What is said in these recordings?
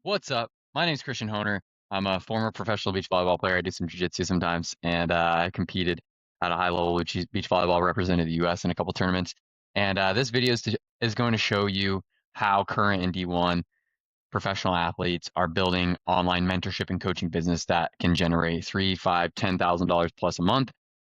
What's up? My name's Christian Honer. I'm a former professional beach volleyball player. I do some jiu-jitsu sometimes, and I competed at a high level with beach volleyball, represented the U.S. in a couple tournaments. And this video is going to show you how current and D1 professional athletes are building online mentorship and coaching business that can generate $3, $5, $10,000 plus a month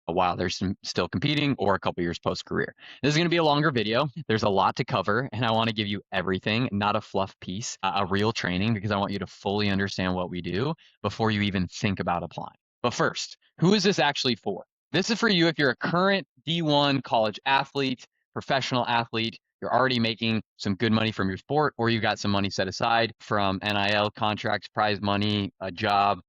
while they're still competing or a couple years post career. This is going to be a longer video. There's a lot to cover, and I want to give you everything, not a fluff piece, a real training, because I want you to fully understand what we do before you even think about applying. But first, who is this actually for? This is for you if you're a current D1 college athlete, professional athlete. You're already making some good money from your sport, or you got some money set aside from NIL contracts, prize money, a job,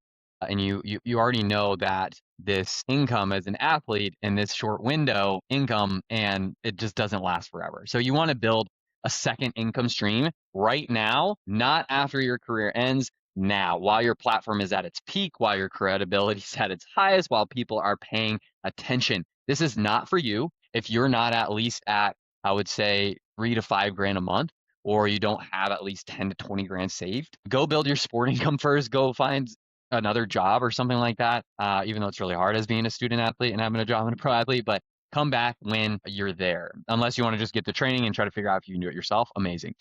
and you already know that this income as an athlete in this short window income, and it just doesn't last forever. So you want to build a second income stream right now, not after your career ends, now, while your platform is at its peak, while your credibility is at its highest, while people are paying attention. This is not for you if you're not at least at, I would say, 3 to 5 grand a month, or you don't have at least 10 to 20 grand saved. Go build your sport income first. Go find another job or something like that, even though it's really hard as being a student athlete and having a job and a pro athlete, but come back when you're there. Unless you want to just get the training and try to figure out if you can do it yourself, amazing.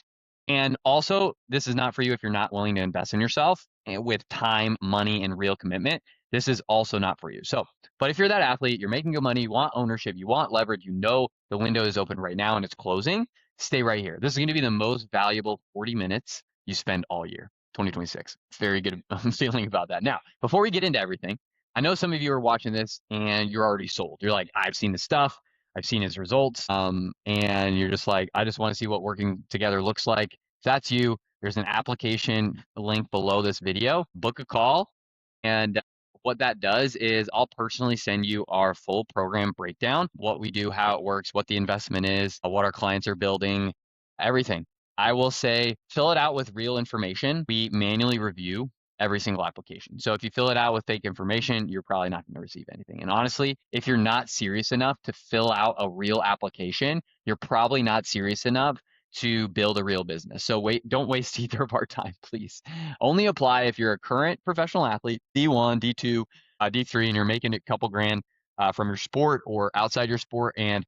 And also, this is not for you if you're not willing to invest in yourself with time, money, and real commitment. This is also not for you. So, but if you're that athlete, you're making good money, you want ownership, you want leverage, you know the window is open right now and it's closing, stay right here. This is going to be the most valuable 40 minutes you spend all year. 2026. Very good feeling about that. Now, before we get into everything, I know some of you are watching this and you're already sold. You're like, I've seen the stuff, I've seen his results, and you're just like, I just want to see what working together looks like. If that's you, there's an application link below this video. Book a call, and what that does is I'll personally send you our full program breakdown, what we do, how it works, what the investment is, what our clients are building, everything. I will say fill it out with real information. We manually review every single application. So if you fill it out with fake information, you're probably not going to receive anything. And honestly, if you're not serious enough to fill out a real application, you're probably not serious enough to build a real business. So don't waste either of our time, please. Only apply if you're a current professional athlete, D1, D2, D3, and you're making a couple grand from your sport or outside your sport, and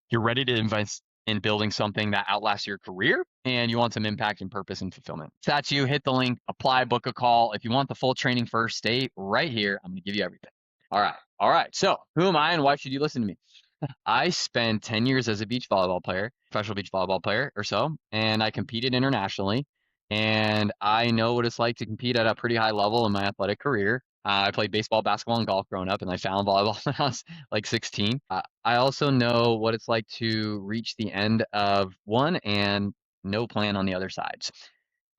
you're ready to invest in building something that outlasts your career, and you want some impact and purpose and fulfillment. If that's you, hit the link, apply, book a call. If you want the full training first, stay right here. I'm going to give you everything. All right. All right. So who am I and why should you listen to me? I spent 10 years as a beach volleyball player, professional beach volleyball player or so, and I competed internationally. And I know what it's like to compete at a pretty high level in my athletic career. I played baseball, basketball, and golf growing up, and I found volleyball when I was like 16. I also know what it's like to reach the end of one and no plan on the other side. So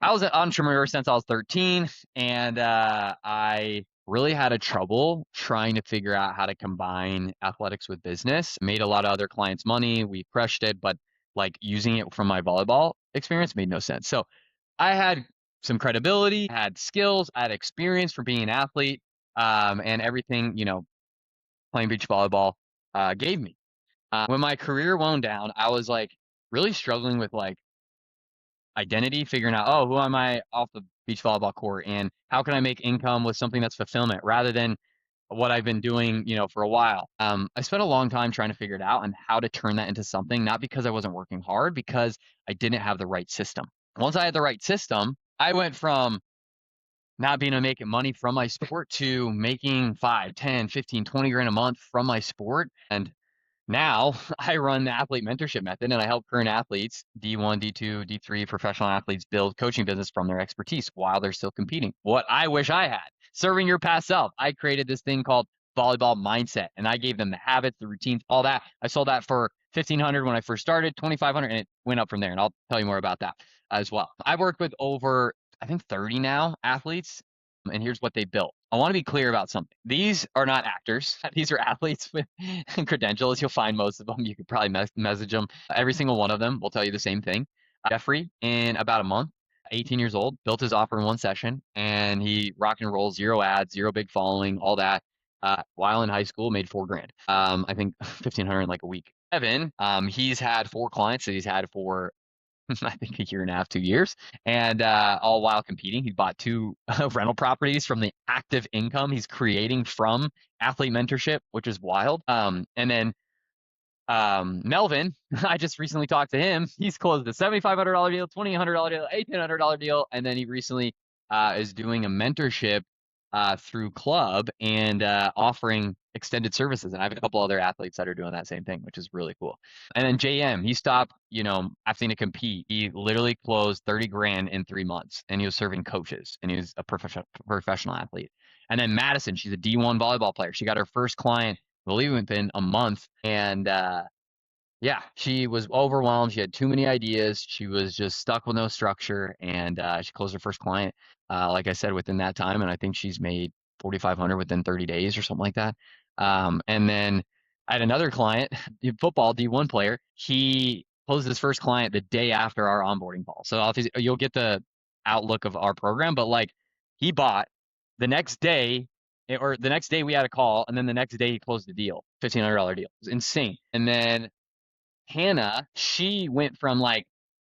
I was an entrepreneur since I was 13, and I really had a trouble trying to figure out how to combine athletics with business. Made a lot of other clients money. We crushed it, but like using it from my volleyball experience made no sense. So I had some credibility, had skills, I had experience for being an athlete, and everything, playing beach volleyball gave me. When my career wound down, I was like really struggling with like identity, figuring out, oh, who am I off the beach volleyball court, and how can I make income with something that's fulfillment rather than what I've been doing, for a while. I spent a long time trying to figure it out and how to turn that into something, not because I wasn't working hard, because I didn't have the right system. Once I had the right system, I went from not being able to make money from my sport to making 5, 10, 15, 20 grand a month from my sport. And now I run the Athlete Mentorship Method, and I help current athletes, D1, D2, D3 professional athletes, build coaching business from their expertise while they're still competing. What I wish I had. Serving your past self. I created this thing called volleyball mindset, and I gave them the habits, the routines, all that. I sold that for 1,500 when I first started, 2,500, and it went up from there. And I'll tell you more about that as well. I've worked with over, I think, 30 now athletes, and here's what they built. I want to be clear about something. These are not actors. These are athletes with credentials. You'll find most of them. You could probably message them. Every single one of them will tell you the same thing. Jeffrey, in about a month, 18 years old, built his offer in one session, and he rock and roll, zero ads, zero big following, all that. While in high school, made 4 grand. I think 1,500 in like a week. Evan, he's had 4 clients that he's had for I think a year and a half, 2 years, and all while competing. He bought two rental properties from the active income he's creating from athlete mentorship, which is wild. And then Melvin, I just recently talked to him. He's closed a $7,500 deal, $2,800 deal, $1,800 deal, and then he recently is doing a mentorship through Club and offering extended services. And I have a couple other athletes that are doing that same thing, which is really cool. And then JM, he stopped, having to compete. He literally closed 30 grand in 3 months, and he was serving coaches, and he was a professional athlete. And then Madison, she's a D1 volleyball player. She got her first client, I believe, within a month, and yeah, she was overwhelmed. She had too many ideas. She was just stuck with no structure, and she closed her first client, like I said, within that time. And I think she's made 4,500 within 30 days or something like that. And then I had another client, a football D1 player. He closed his first client the day after our onboarding call. So you'll get the outlook of our program, but like he bought the next day. Or the next day we had a call, and then the next day he closed the deal, $1,500 deal. It was insane. And then Hannah, she went from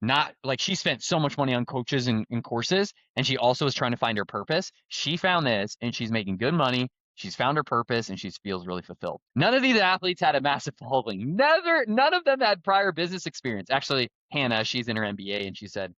not like she spent so much money on coaches and courses, and she also was trying to find her purpose. She found this, and she's making good money. She's found her purpose, and she feels really fulfilled. None of these athletes had a massive following. None of them had prior business experience. Actually, Hannah, she's in her MBA, and she said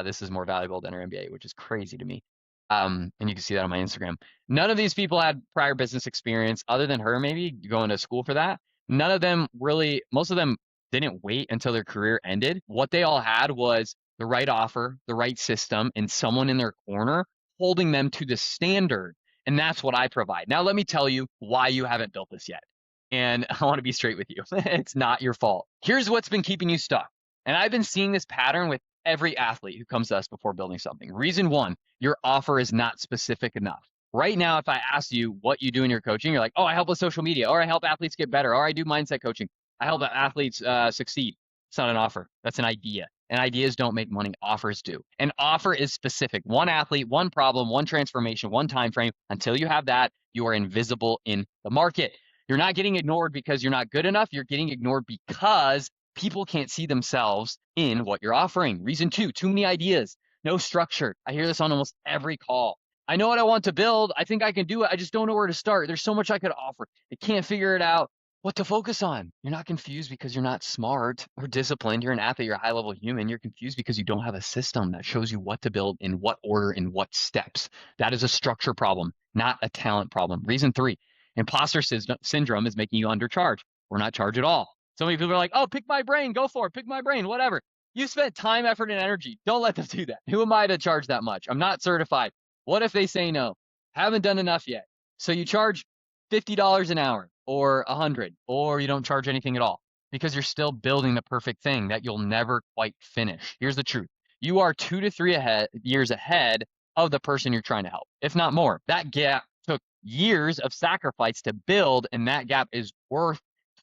this is more valuable than her MBA, which is crazy to me. And you can see that on my Instagram. None of these people had prior business experience other than her, maybe going to school for that. None of them really, most of them didn't wait until their career ended. What they all had was the right offer, the right system, and someone in their corner holding them to the standard. And that's what I provide. Now, let me tell you why you haven't built this yet. And I want to be straight with you. It's not your fault. Here's what's been keeping you stuck. And I've been seeing this pattern with every athlete who comes to us before building something. Reason one, your offer is not specific enough. Right now, if I ask you what you do in your coaching, you're like, oh, I help with social media, or I help athletes get better, or I do mindset coaching. I help athletes succeed. It's not an offer. That's an idea. And ideas don't make money. Offers do. An offer is specific. One athlete, one problem, one transformation, one time frame. Until you have that, you are invisible in the market. You're not getting ignored because you're not good enough. You're getting ignored because people can't see themselves in what you're offering. Reason two, too many ideas, no structure. I hear this on almost every call. I know what I want to build. I think I can do it. I just don't know where to start. There's so much I could offer. I can't figure it out. What to focus on. You're not confused because you're not smart or disciplined. You're an athlete. You're a high-level human. You're confused because you don't have a system that shows you what to build, in what order, in what steps. That is a structure problem, not a talent problem. Reason three, imposter syndrome is making you undercharge or not charge at all. So many people are like, oh, pick my brain. Go for it. Pick my brain. Whatever. You spent time, effort, and energy. Don't let them do that. Who am I to charge that much? I'm not certified. What if they say no? Haven't done enough yet. So you charge $50 an hour or 100, or you don't charge anything at all because you're still building the perfect thing that you'll never quite finish. Here's the truth. You are 2 to 3 years ahead of the person you're trying to help, if not more. That gap took years of sacrifice to build, and that gap is worth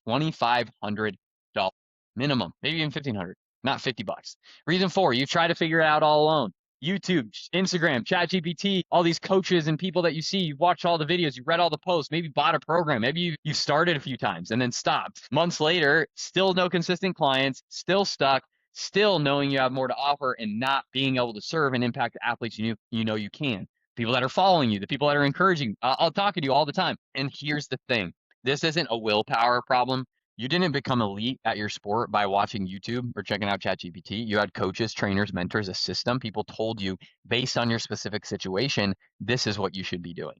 $2,500 minimum, maybe even $1,500, not $50. Reason four, you try to figure it out all alone. YouTube, Instagram, ChatGPT, all these coaches and people that you see, you've watched all the videos, you've read all the posts, maybe bought a program, maybe you've started a few times and then stopped. Months later, still no consistent clients, still stuck, still knowing you have more to offer and not being able to serve and impact the athletes you know you can. People that are following you, the people that are encouraging, I'll talk to you all the time. And here's the thing. This isn't a willpower problem. You didn't become elite at your sport by watching YouTube or checking out ChatGPT. You had coaches, trainers, mentors, a system. People told you based on your specific situation, this is what you should be doing.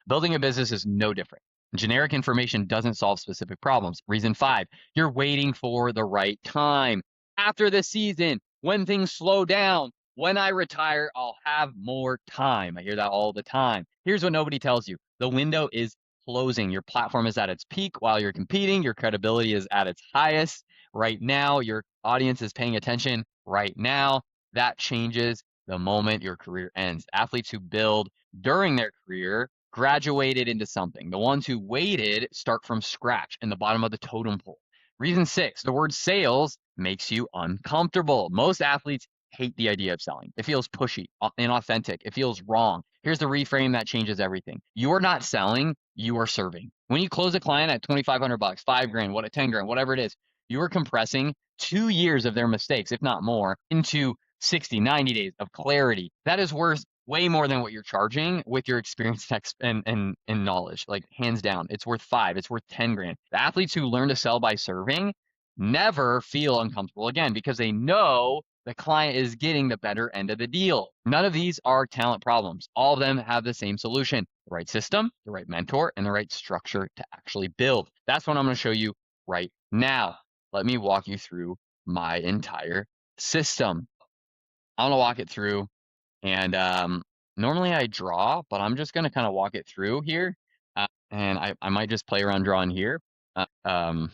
Building a business is no different. Generic information doesn't solve specific problems. Reason five, you're waiting for the right time. After the season, when things slow down, when I retire, I'll have more time. I hear that all the time. Here's what nobody tells you. The window is closing. Your platform is at its peak while you're competing. Your credibility is at its highest right now. Your audience is paying attention right now. That changes the moment your career ends. Athletes who build during their career graduated into something. The ones who waited start from scratch in the bottom of the totem pole. Reason six, the word sales makes you uncomfortable. Most athletes hate the idea of selling. It feels pushy, inauthentic. It feels wrong. Here's the reframe that changes everything. You are not selling, you are serving. When you close a client at $2,500, $5 grand, 10 grand, whatever it is, You are compressing 2 years of their mistakes, if not more, into 60, 90 days of clarity. That is worth way more than what you're charging with your experience and knowledge. Like hands down, it's worth 5, it's worth 10 grand. The athletes who learn to sell by serving never feel uncomfortable again because they know the client is getting the better end of the deal. None of these are talent problems. All of them have the same solution: the right system, the right mentor, and the right structure to actually build. That's what I'm going to show you right now. Let me walk you through my entire system. I want to walk it through, and normally I draw, but I'm just going to kind of walk it through here. And I might just play around drawing here. Uh, um,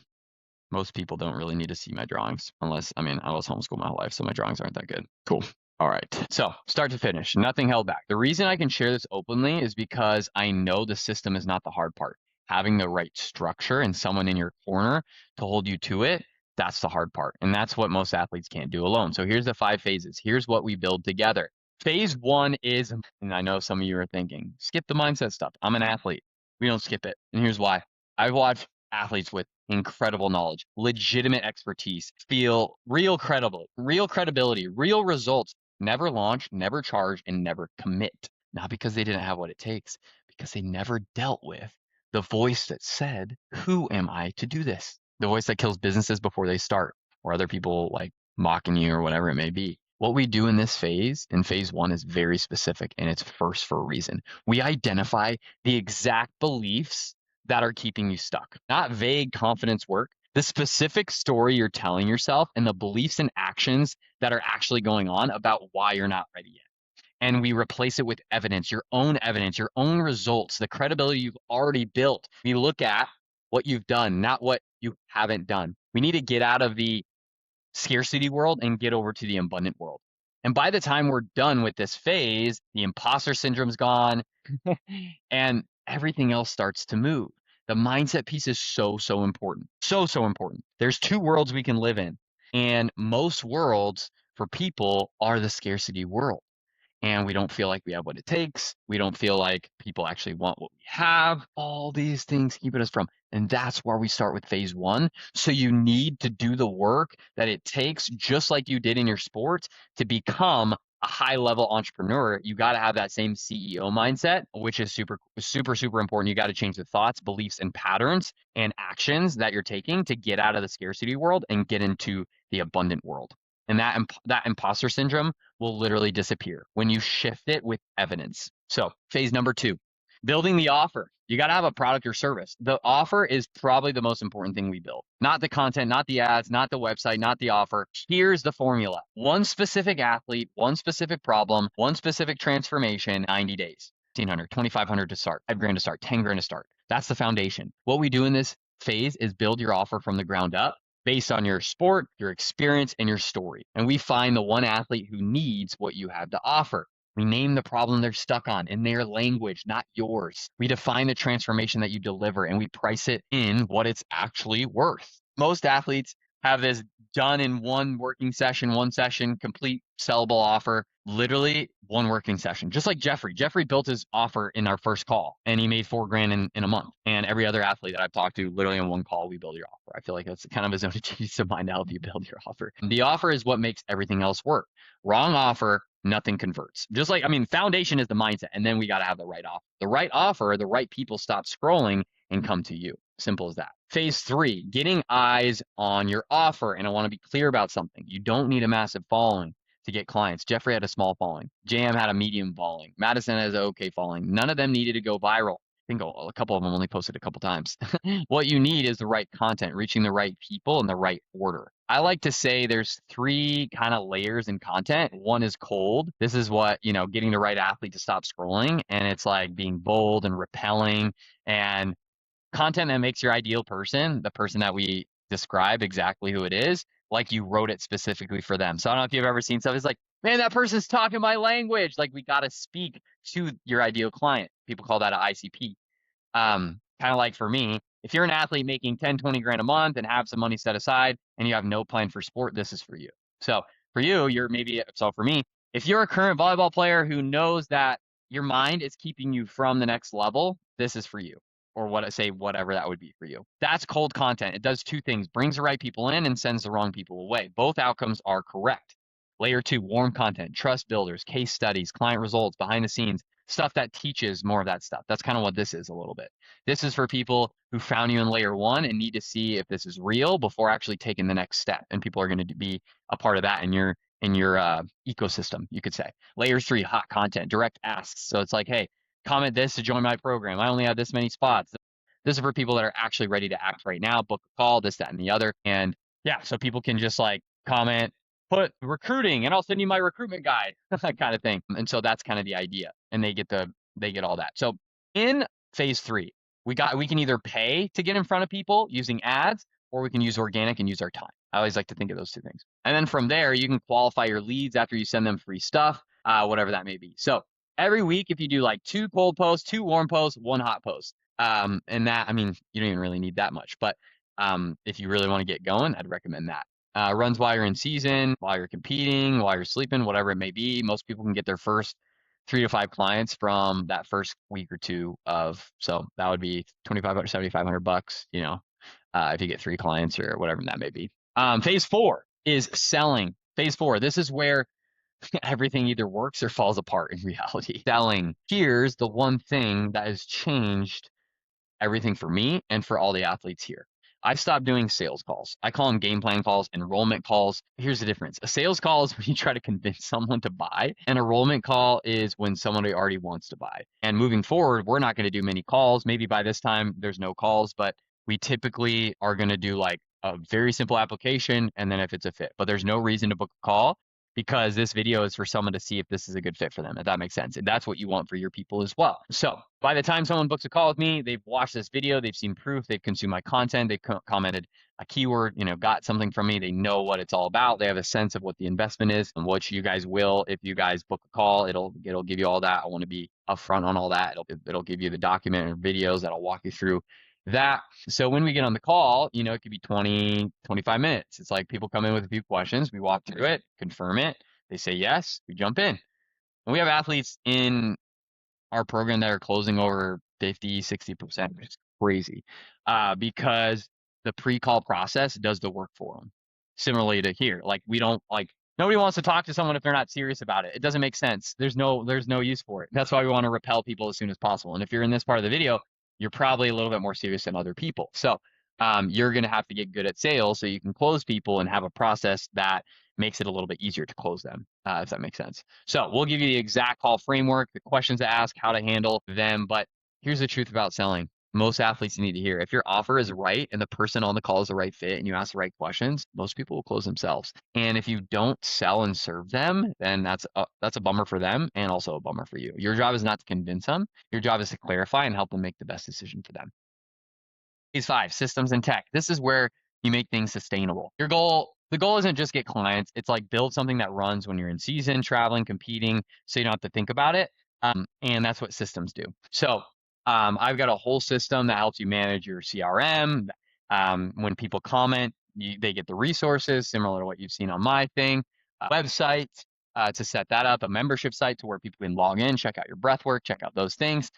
Most people don't really need to see my drawings unless, I mean, I was homeschooled my whole life, so my drawings aren't that good. Cool. All right. So start to finish, nothing held back. The reason I can share this openly is because I know the system is not the hard part. Having the right structure and someone in your corner to hold you to it, that's the hard part. And that's what most athletes can't do alone. So here's the 5 phases. Here's what we build together. Phase 1 is, and I know some of you are thinking, skip the mindset stuff. I'm an athlete. We don't skip it. And here's why. I've watched athletes with incredible knowledge, legitimate expertise, feel real credibility, real results, never launch, never charge, and never commit. Not because they didn't have what it takes, because they never dealt with the voice that said, who am I to do this? The voice that kills businesses before they start, or other people like mocking you or whatever it may be. What we do in this phase, in phase 1, is very specific, and it's first for a reason. We identify the exact beliefs that are keeping you stuck, not vague confidence work. The specific story you're telling yourself and the beliefs and actions that are actually going on about why you're not ready yet. And we replace it with evidence, your own results, the credibility you've already built. We look at what you've done, not what you haven't done. We need to get out of the scarcity world and get over to the abundant world. And by the time we're done with this phase, the imposter syndrome's gone and everything else starts to move. The mindset piece is so important. So important. There's 2 worlds we can live in. And most worlds for people are the scarcity world. And we don't feel like we have what it takes. We don't feel like people actually want what we have. All these things keeping us from. And that's where we start with phase 1. So you need to do the work that it takes, just like you did in your sports, to become a high-level entrepreneur. You got to have that same CEO mindset, which is super important. You got to change the thoughts, beliefs, and patterns and actions that you're taking to get out of the scarcity world and get into the abundant world. And that imposter syndrome will literally disappear when you shift it with evidence. So phase number 2, building the offer. You got to have a product or service. The offer is probably the most important thing we build. Not the content, not the ads, not the website, not the offer. Here's the formula. One specific athlete, one specific problem, one specific transformation, 90 days. 1,500, 2,500 to start, 5 grand to start, 10 grand to start. That's the foundation. What we do in this phase is build your offer from the ground up, based on your sport, your experience, and your story. And we find the one athlete who needs what you have to offer. We name the problem they're stuck on in their language, not yours. We define the transformation that you deliver, and we price it in what it's actually worth. Most athletes have this done in one working session, one session, complete sellable offer, literally one working session. Just like Jeffrey. Jeffrey built his offer in our first call, and he made 4 grand in a month. And every other athlete that I've talked to, literally in one call, we build your offer. I feel like that's kind of a zone of genius of mine to help you build your offer. The offer is what makes everything else work. Wrong offer, nothing converts. Just like, I mean, foundation is the mindset, and then we got to have the right offer. The right offer, the right people stop scrolling and come to you. Simple as that. Phase 3, getting eyes on your offer. And I want to be clear about something. You don't need a massive following to get clients. Jeffrey had a small following. JM had a medium following. Madison has an okay following. None of them needed to go viral. I think a couple of them only posted a couple times. What you need is the right content, reaching the right people in the right order. I like to say there's 3 kind of layers in content. One is cold. This is what, getting the right athlete to stop scrolling. And it's like being bold and repelling and content that makes your ideal person, the person that we describe exactly who it is, like you wrote it specifically for them. So I don't know if you've ever seen stuff. It's like, man, that person's talking my language. Like, we got to speak to your ideal client. People call that an ICP. Kind of like for me, if you're an athlete making 10, 20 grand a month and have some money set aside and you have no plan for sport, this is for you. So for you, for me, if you're a current volleyball player who knows that your mind is keeping you from the next level, this is for you. or whatever that would be for you. That's cold content. It does two things: brings the right people in and sends the wrong people away. Both outcomes are correct. Layer two, warm content, trust builders, case studies, client results, behind the scenes, stuff that teaches more of that stuff. That's kind of what this is a little bit. This is for people who found you in layer one and need to see if this is real before actually taking the next step. And people are going to be a part of that in your ecosystem, you could say. Layer three, hot content, direct asks. So it's like, hey, comment this to join my program. I only have this many spots. This is for people that are actually ready to act right now, book a call, this, that, and the other. And yeah, so people can just like comment, put recruiting, and I'll send you my recruitment guide, that kind of thing. And so that's kind of the idea. And they get all that. So in phase three, we can either pay to get in front of people using ads, or we can use organic and use our time. I always like to think of those two things. And then from there, you can qualify your leads after you send them free stuff, whatever that may be. So every week, if you do like 2 cold posts, 2 warm posts, 1 hot post, and that, I mean, you don't even really need that much, but if you really want to get going, I'd recommend that. Runs while you're in season, while you're competing, while you're sleeping, whatever it may be. Most people can get their first 3 to 5 clients from that first week or 2 of, so that would be $2,500, $7,500, you know, if you get 3 clients or whatever that may be. Phase 4 is selling. Phase 4, this is where everything either works or falls apart in reality. Selling. Here's the one thing that has changed everything for me and for all the athletes here. I've stopped doing sales calls. I call them game plan calls, enrollment calls. Here's the difference. A sales call is when you try to convince someone to buy. An enrollment call is when somebody already wants to buy. And moving forward, we're not going to do many calls. Maybe by this time there's no calls, but we typically are going to do like a very simple application, and then if it's a fit. But there's no reason to book a call, because this video is for someone to see if this is a good fit for them, if that makes sense. And that's what you want for your people as well. So by the time someone books a call with me, they've watched this video, they've seen proof, they've consumed my content, they've commented a keyword, you know, got something from me, they know what it's all about, they have a sense of what the investment is and what you guys will, if you guys book a call, it'll give you all that. I want to be upfront on all that. It'll give you the document or videos that'll walk you through that. So when we get on the call, you know, it could be 20, 25 minutes. It's like people come in with a few questions. We walk through it, confirm it. They say yes, we jump in. And we have athletes in our program that are closing over 50, 60%, which is crazy, because the pre-call process does the work for them. Similarly to here, like nobody wants to talk to someone if they're not serious about it. It doesn't make sense. There's no use for it. That's why we want to repel people as soon as possible. And if you're in this part of the video, you're probably a little bit more serious than other people. So you're going to have to get good at sales so you can close people and have a process that makes it a little bit easier to close them, if that makes sense. So we'll give you the exact call framework, the questions to ask, how to handle them. But here's the truth about selling. Most athletes need to hear. If your offer is right and the person on the call is the right fit and you ask the right questions, most people will close themselves. And if you don't sell and serve them, then that's a bummer for them and also a bummer for you. Your job is not to convince them. Your job is to clarify and help them make the best decision for them. Phase 5, systems and tech. This is where you make things sustainable. The goal isn't just get clients. It's like build something that runs when you're in season, traveling, competing, so you don't have to think about it. And that's what systems do. So I've got a whole system that helps you manage your CRM. When people comment, they get the resources similar to what you've seen on my thing. Website to set that up, a membership site to where people can log in, check out your breath work, check out those things,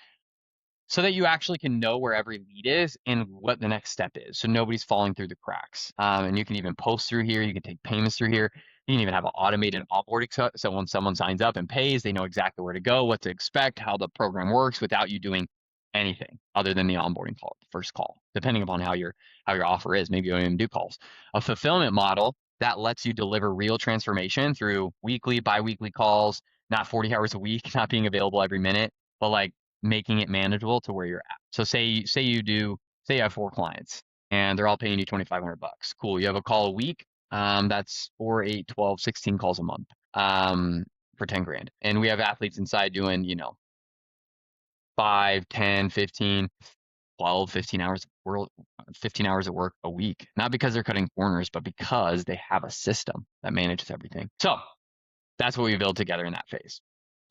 so that you actually can know where every lead is and what the next step is. So nobody's falling through the cracks. And you can even post through here. You can take payments through here. You can even have an automated onboarding. So when someone signs up and pays, they know exactly where to go, what to expect, how the program works without you doing anything other than the onboarding call, the first call, depending upon how your offer is. Maybe you don't even do calls. A fulfillment model that lets you deliver real transformation through weekly, bi-weekly calls, not 40 hours a week, not being available every minute, but like making it manageable to where you're at. So say you have 4 clients and they're all paying you $2,500. Cool. You have a call a week. That's 4, 8, 12, 16 calls a month for 10 grand. And we have athletes inside doing, 5, 10, 15, 12, 15 hours of work a week. Not because they're cutting corners, but because they have a system that manages everything. So that's what we build together in that phase.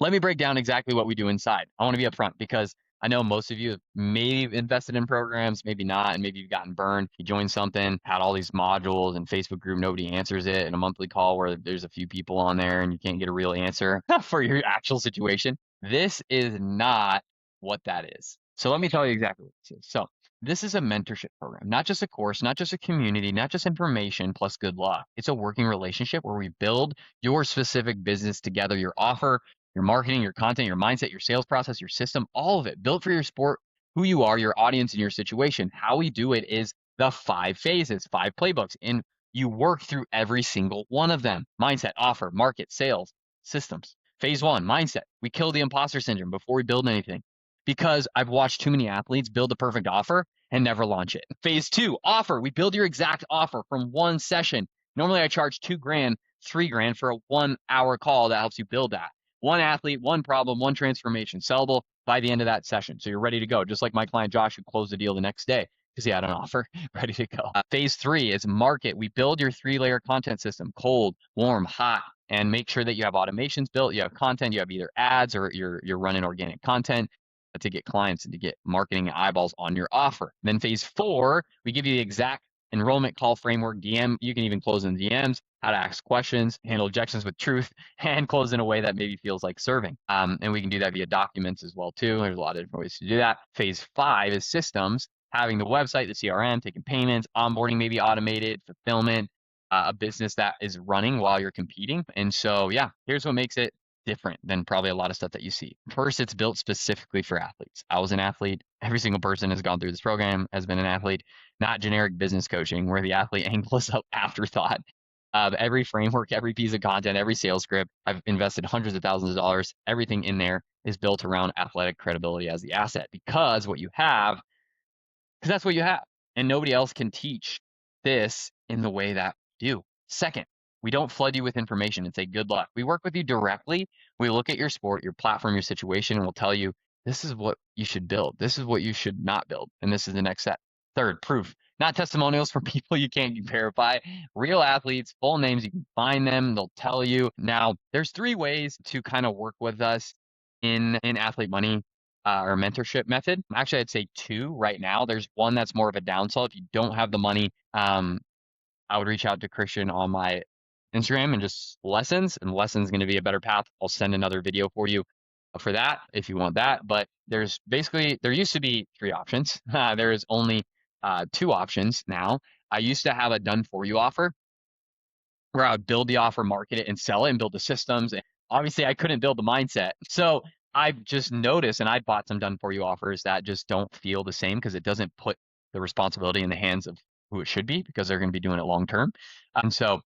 Let me break down exactly what we do inside. I want to be upfront because I know most of you have maybe invested in programs, maybe not, and maybe you've gotten burned. You joined something, had all these modules and Facebook group, nobody answers it, and a monthly call where there's a few people on there and you can't get a real answer for your actual situation. This is not what that is. So let me tell you exactly what this is. So this is a mentorship program, not just a course, not just a community, not just information plus good luck. It's a working relationship where we build your specific business together, your offer, your marketing, your content, your mindset, your sales process, your system, all of it built for your sport, who you are, your audience, and your situation. How we do it is the 5 phases, 5 playbooks, and you work through every single one of them: mindset, offer, market, sales, systems. Phase one, mindset. We kill the imposter syndrome before we build anything, because I've watched too many athletes build the perfect offer and never launch it. Phase two, offer. We build your exact offer from one session. Normally I charge 2 grand, 3 grand for a 1 hour call that helps you build that. One athlete, one problem, one transformation, sellable by the end of that session. So you're ready to go. Just like my client Josh, who closed the deal the next day because he had an offer ready to go. Phase three is market. We build your 3-layer content system: cold, warm, hot, and make sure that you have automations built, you have content, you have either ads or you're running organic content to get clients and to get marketing eyeballs on your offer. Then phase four, we give you the exact enrollment call framework, DM. You can even close in DMs, how to ask questions, handle objections with truth, and close in a way that maybe feels like serving. And we can do that via documents as well too. There's a lot of different ways to do that. Phase five is systems: having the website, the CRM, taking payments, onboarding, maybe automated, fulfillment, a business that is running while you're competing. And so, yeah, here's what makes it different than probably a lot of stuff that you see. First, it's built specifically for athletes. I was an athlete. Every single person has gone through this program has been an athlete, not generic business coaching where the athlete angle is an afterthought. Every framework, every piece of content, every sales script, I've invested hundreds of thousands of dollars. Everything in there is built around athletic credibility as the asset, because what you have, because that's what you have. And nobody else can teach this in the way that we do. Second, we don't flood you with information and say, good luck. We work with you directly. We look at your sport, your platform, your situation, and we'll tell you, this is what you should build. This is what you should not build. And this is the next step. Third, proof, not testimonials from people you can't verify. Real athletes, full names, you can find them. They'll tell you. Now, there's 3 ways to kind of work with us in Athlete Money or mentorship method. Actually, I'd say 2 right now. There's one that's more of a downsell. If you don't have the money, I would reach out to Christian on my Instagram and just lessons, and lessons going to be a better path. I'll send another video for you for that if you want that. But there used to be 3 options. There is only 2 options now. I used to have a done for you offer where I would build the offer, market it, and sell it, and build the systems. And obviously, I couldn't build the mindset. So I've just noticed, and I bought some done for you offers that just don't feel the same, because it doesn't put the responsibility in the hands of who it should be, because they're going to be doing it long term. So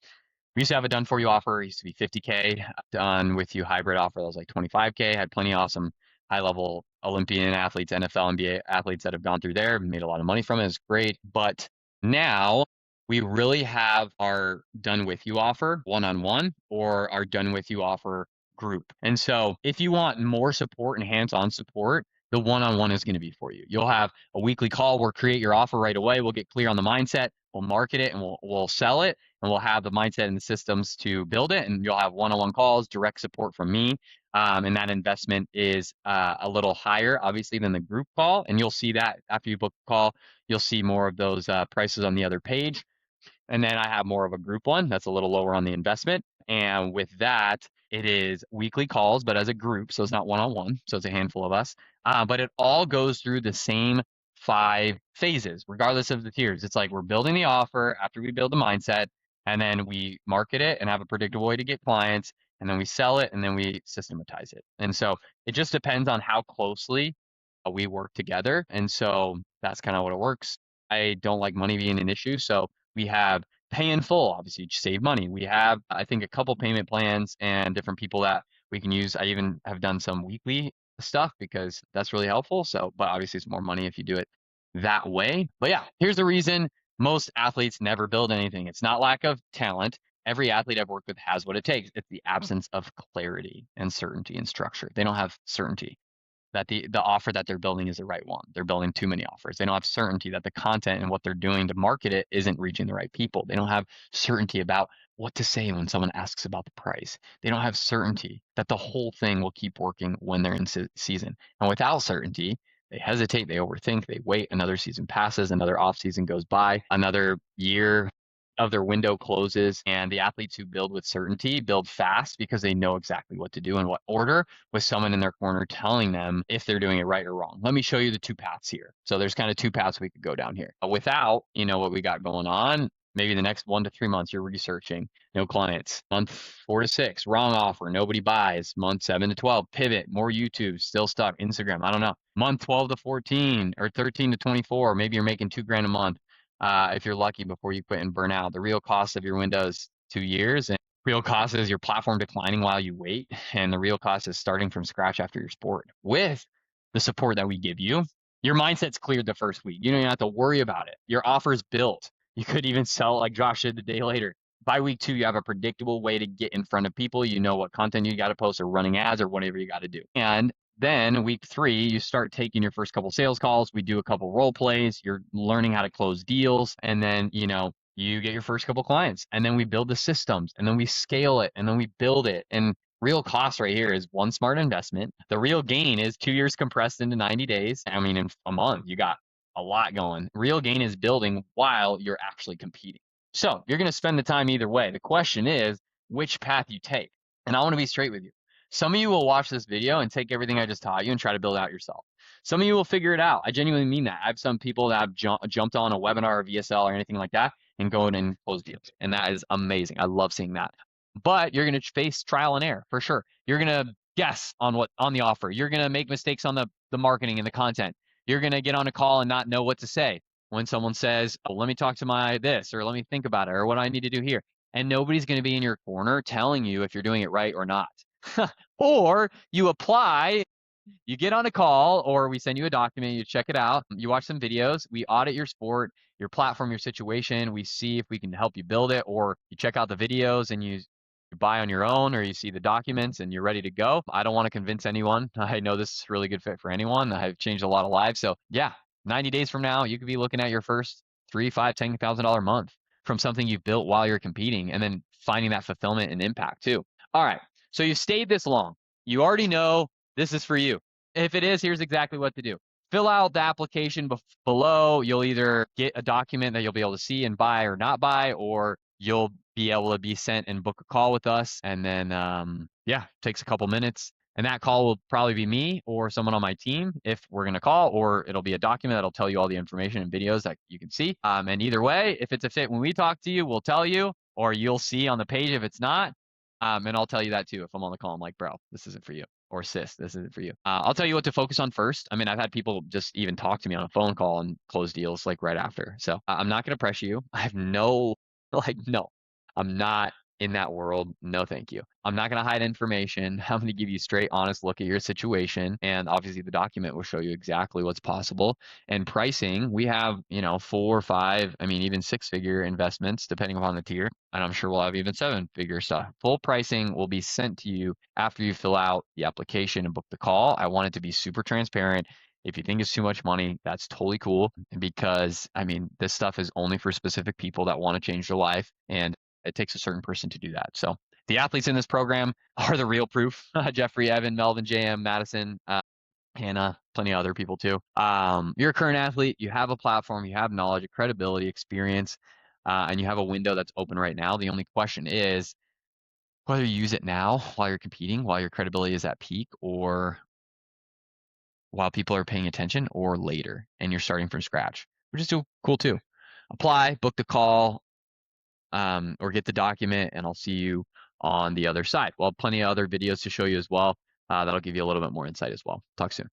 we used to have a done for you offer. It used to be 50K. Done with you hybrid offer that was like 25K. Had plenty of awesome high level Olympian athletes, NFL, NBA athletes that have gone through there, made a lot of money from it. It's great. But now we really have our done with you offer one-on-one, or our done with you offer group. And so if you want more support and hands-on support, the one-on-one is going to be for you. You'll have a weekly call. We'll create your offer right away. We'll get clear on the mindset. We'll market it, and we'll sell it, and we'll have the mindset and the systems to build it. And you'll have one-on-one calls, direct support from me. And that investment is a little higher, obviously, than the group call. And you'll see that after you book a call, you'll see more of those prices on the other page. And then I have more of a group one that's a little lower on the investment. And with that, it is weekly calls, but as a group. So it's not one-on-one. So it's a handful of us. But it all goes through the same 5 phases, regardless of the tiers. It's like we're building the offer after we build the mindset, and then we market it and have a predictable way to get clients, and then we sell it, and then we systematize it. And so it just depends on how closely we work together. And so that's kind of what it works. I don't like money being an issue. So we have pay in full, obviously, to save money. We have, I think, a couple payment plans and different people that we can use. I even have done some weekly stuff because that's really helpful. So, but obviously it's more money if you do it that way. But yeah, here's the reason most athletes never build anything. It's not lack of talent. Every athlete I've worked with has what it takes. It's the absence of clarity and certainty and structure. They don't have certainty that the offer that they're building is the right one. They're building too many offers. They don't have certainty that the content and what they're doing to market it isn't reaching the right people. They don't have certainty about what to say when someone asks about the price. They don't have certainty that the whole thing will keep working when they're in season. And without certainty, they hesitate, they overthink, they wait. Another season passes, another off season goes by, another year, of their window closes, and the athletes who build with certainty build fast because they know exactly what to do in what order, with someone in their corner telling them if they're doing it right or wrong. Let me show you the two paths here. So there's kind of two paths we could go down here. Without, what we got going on, maybe the next 1 to 3 months you're researching, no clients. Month 4 to 6, wrong offer, nobody buys. Month 7 to 12, pivot, more YouTube, still stuck. Instagram, I don't know. Month 12 to 14 or 13 to 24, maybe you're making $2,000 a month. If you're lucky, before you quit and burn out. The real cost of your window is 2 years, and real cost is your platform declining while you wait, and the real cost is starting from scratch after your sport. With the support that we give you, your mindset's cleared the first week. You don't even have to worry about it. Your offer's built. You could even sell like Josh did the day later. By week 2, you have a predictable way to get in front of people. You know what content you got to post or running ads or whatever you got to do. And then week 3, you start taking your first couple sales calls. We do a couple role plays. You're learning how to close deals. And then, you get your first couple clients. And then we build the systems, and then we scale it, and then we build it. And real cost right here is one smart investment. The real gain is 2 years compressed into 90 days. I mean, in a month, you got a lot going. Real gain is building while you're actually competing. So you're going to spend the time either way. The question is which path you take. And I want to be straight with you. Some of you will watch this video and take everything I just taught you and try to build out yourself. Some of you will figure it out. I genuinely mean that. I have some people that have jumped on a webinar or VSL or anything like that and go in and close deals. And that is amazing. I love seeing that. But you're going to face trial and error for sure. You're going to guess on the offer. You're going to make mistakes on the marketing and the content. You're going to get on a call and not know what to say when someone says, oh, let me talk to my this, or let me think about it, or what I need to do here. And nobody's going to be in your corner telling you if you're doing it right or not. Or you apply, you get on a call, or we send you a document, you check it out, you watch some videos, we audit your sport, your platform, your situation, we see if we can help you build it, or you check out the videos and you buy on your own, or you see the documents and you're ready to go. I don't want to convince anyone. I know this is a really good fit for anyone. I've changed a lot of lives. So yeah, 90 days from now, you could be looking at your first $3,000, $5,000, $10,000 month from something you've built while you're competing, and then finding that fulfillment and impact too. All right. So you stayed this long. You already know this is for you. If it is, here's exactly what to do. Fill out the application below. You'll either get a document that you'll be able to see and buy or not buy, or you'll be able to be sent and book a call with us. And then, takes a couple minutes. And that call will probably be me or someone on my team if we're going to call, or it'll be a document that'll tell you all the information and videos that you can see. And either way, if it's a fit when we talk to you, we'll tell you, or you'll see on the page if it's not. And I'll tell you that too. If I'm on the call, I'm like, bro, this isn't for you. Or sis, this isn't for you. I'll tell you what to focus on first. I mean, I've had people just even talk to me on a phone call and close deals like right after. So I'm not going to pressure you. I have no, no, I'm not in that world. No, thank you. I'm not going to hide information. I'm going to give you straight, honest look at your situation. And obviously the document will show you exactly what's possible. And pricing, we have, 4, 5, even 6-figure investments, depending upon the tier. And I'm sure we'll have even 7-figure stuff. Full pricing will be sent to you after you fill out the application and book the call. I want it to be super transparent. If you think it's too much money, that's totally cool, because this stuff is only for specific people that want to change their life. And it takes a certain person to do that. So the athletes in this program are the real proof. Jeffrey, Evan, Melvin, JM, Madison, Hannah, plenty of other people too. You're a current athlete. You have a platform. You have knowledge, credibility, experience, and you have a window that's open right now. The only question is whether you use it now while you're competing, while your credibility is at peak, or while people are paying attention, or later and you're starting from scratch, which is cool too. Apply, book the call, or get the document, and I'll see you on the other side. Well, plenty of other videos to show you as well. That'll give you a little bit more insight as well. Talk soon.